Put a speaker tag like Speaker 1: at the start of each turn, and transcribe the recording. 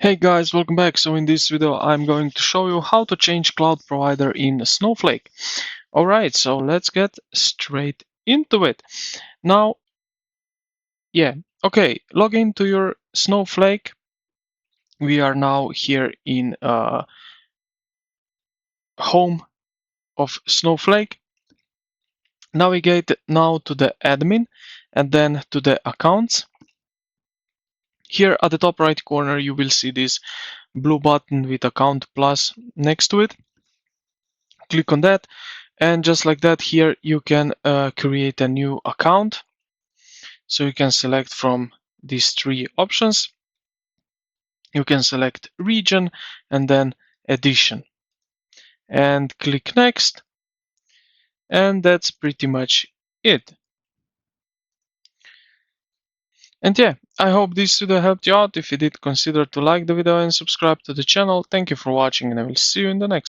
Speaker 1: Hey guys, welcome back. So in this video, I'm going to show you how to change cloud provider in Snowflake. Alright, so let's get straight into it. Now, log into your Snowflake. We are now here in home of Snowflake. Navigate now to the admin and then to the accounts. Here at the top right corner, you will see this blue button with account plus next to it. Click on that. And just like that, here you can create a new account. So you can select from these three options. You can select region and then edition. And click next. And that's pretty much it. And yeah, I hope this video helped you out. If you did, consider to like the video and subscribe to the channel. Thank you for watching, and I will see you in the next.